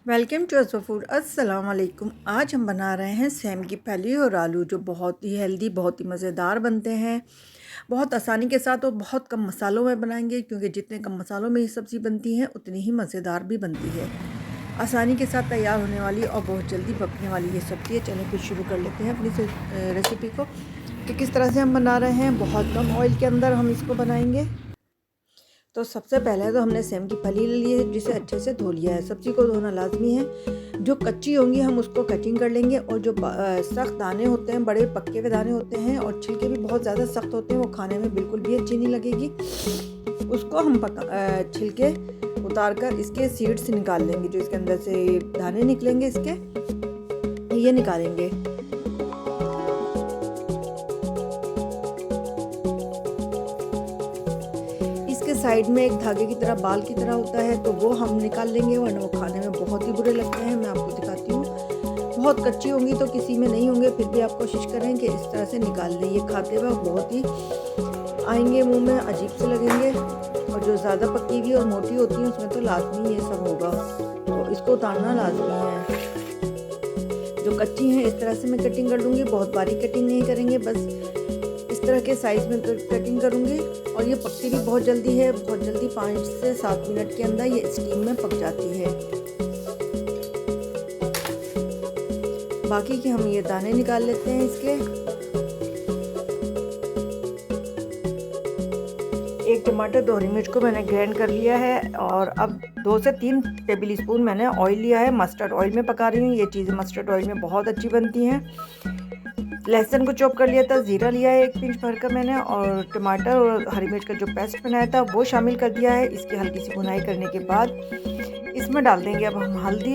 Welcome to अज़वा food. अस्सलाम वालेकुम। आज हम बना रहे हैं सेम की फली और आलू, जो बहुत ही हेल्दी, बहुत ही मज़ेदार बनते हैं। बहुत आसानी के साथ और बहुत कम मसालों में बनाएंगे, क्योंकि जितने कम मसालों में ये सब्ज़ी बनती है उतनी ही मज़ेदार भी बनती है। आसानी के साथ तैयार होने वाली और बहुत जल्दी पकने वाली ये सब्ज़ी है। चलें फिर शुरू कर लेते हैं अपनी रेसिपी को कि किस तरह से हम बना रहे हैं। बहुत कम ऑयल के अंदर हम इसको बनाएंगे। तो सबसे पहले तो हमने सेम की फली ले ली है, जिसे अच्छे से धो लिया है। सब्ज़ी को धोना लाजमी है। जो कच्ची होंगी हम उसको कटिंग कर लेंगे, और जो सख्त दाने होते हैं, बड़े पक्के हुए दाने होते हैं और छिलके भी बहुत ज़्यादा सख्त होते हैं, वो खाने में बिल्कुल भी अच्छी नहीं लगेगी। उसको हम छिलके उतार कर इसके सीड्स निकाल लेंगे। जो इसके अंदर से दाने निकलेंगे इसके, ये निकालेंगे। इसके साइड में एक धागे की तरह, बाल की तरह होता है, तो वो हम निकाल लेंगे, वरना वो खाने में बहुत ही बुरे लगते हैं। मैं आपको दिखाती हूँ। बहुत कच्ची होंगी तो किसी में नहीं होंगे, फिर भी आप कोशिश करें कि इस तरह से निकाल लें। ये खाते वक्त बहुत ही आएंगे मुंह में, अजीब से लगेंगे। और जो ज़्यादा पकी हुई और मोटी होती हैं उसमें तो लाजमी ये सब होगा, तो इसको उतारना लाजमी है। जो कच्ची हैं इस तरह से मैं कटिंग कर लूँगी। बहुत बारीक कटिंग नहीं करेंगे, बस इस तरह के साइज़ में कटिंग करूँगी। और ये पकती भी बहुत जल्दी है, बहुत जल्दी 5 से 7 मिनट के अंदर ये स्टीम में पक जाती है। बाकी के हम ये दाने निकाल लेते हैं इसके। एक टमाटर, 2 हरी मिर्च को मैंने ग्राइंड कर लिया है। और अब 2 से 3 टेबल स्पून मैंने ऑयल लिया है। मस्टर्ड ऑयल में पका रही हूँ। ये चीज़ें मस्टर्ड ऑयल में बहुत अच्छी बनती हैं। लहसुन को चॉप कर लिया था। ज़ीरा लिया है 1 पिंच भर का मैंने, और टमाटर और हरी मिर्च का जो पेस्ट बनाया था वो शामिल कर दिया है। इसकी हल्की सी भुनाई करने के बाद इसमें डाल देंगे अब हम हल्दी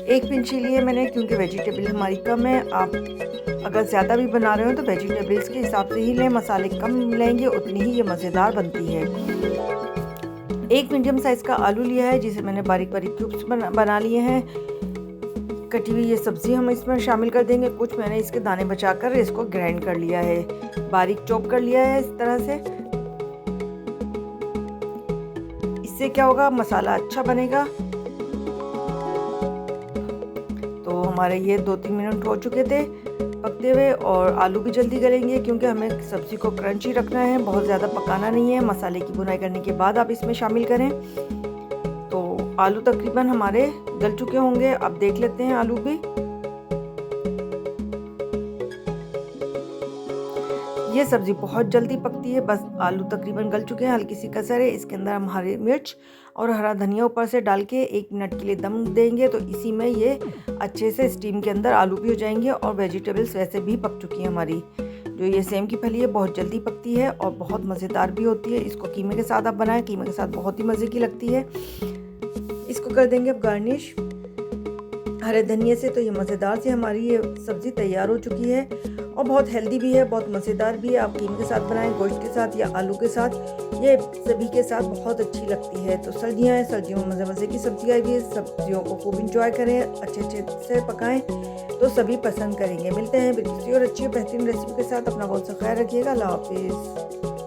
1 पिंच ही लिए मैंने, क्योंकि वेजिटेबल हमारी कम है। आप अगर ज़्यादा भी बना रहे हो तो वेजिटेबल्स के हिसाब से ही लें। मसाले कम लेंगे उतनी ही ये मज़ेदार बनती है। 1 मीडियम साइज़ का आलू लिया है, जिसे मैंने बारीक बारीक क्यूब्स बना लिए हैं। कटी हुई ये सब्ज़ी हम इसमें शामिल कर देंगे। कुछ मैंने इसके दाने बचाकर इसको ग्राइंड कर लिया है, बारीक चॉप कर लिया है इस तरह से। इससे क्या होगा, मसाला अच्छा बनेगा। तो हमारे ये 2-3 मिनट हो चुके थे पकते हुए, और आलू भी जल्दी गलेंगे, क्योंकि हमें सब्ज़ी को क्रंची रखना है, बहुत ज़्यादा पकाना नहीं है। मसाले की भुनाई करने के बाद आप इसमें शामिल करें। तो आलू तकरीबन हमारे गल चुके होंगे। अब देख लेते हैं आलू भी। ये सब्ज़ी बहुत जल्दी पकती है, बस आलू तकरीबन गल चुके हैं। हल्की सी कसर है, इसके अंदर हम हरी मिर्च और हरा धनिया ऊपर से डाल के 1 मिनट के लिए दम देंगे। तो इसी में ये अच्छे से स्टीम के अंदर आलू भी हो जाएंगे, और वेजिटेबल्स वैसे भी पक चुकी हैं हमारी। जो ये सेम की फली है बहुत जल्दी पकती है और बहुत मज़ेदार भी होती है। इसको कीमे के साथ आप बनाएं, कीमे के साथ बहुत ही मज़े की लगती है। इसको कर देंगे अब गार्निश हरे धनिए से। तो ये मज़ेदार से हमारी ये सब्ज़ी तैयार हो चुकी है, और बहुत हेल्दी भी है, बहुत मज़ेदार भी है। आप कीमे के साथ बनाएं, गोश्त के साथ या आलू के साथ, ये सभी के साथ बहुत अच्छी लगती है। तो सर्दियाँ हैं, सर्दियों में मज़े मज़े की सब्ज़ी आई हुई है। सब्जियों को खूब इंजॉय करें, अच्छे से पकाएं, तो सभी पसंद करेंगे। मिलते हैं किसी और अच्छी बेहतरीन रेसिपी के साथ। अपना बहुत सा ख्याल रखिएगा। अल्लाह हाफिज़।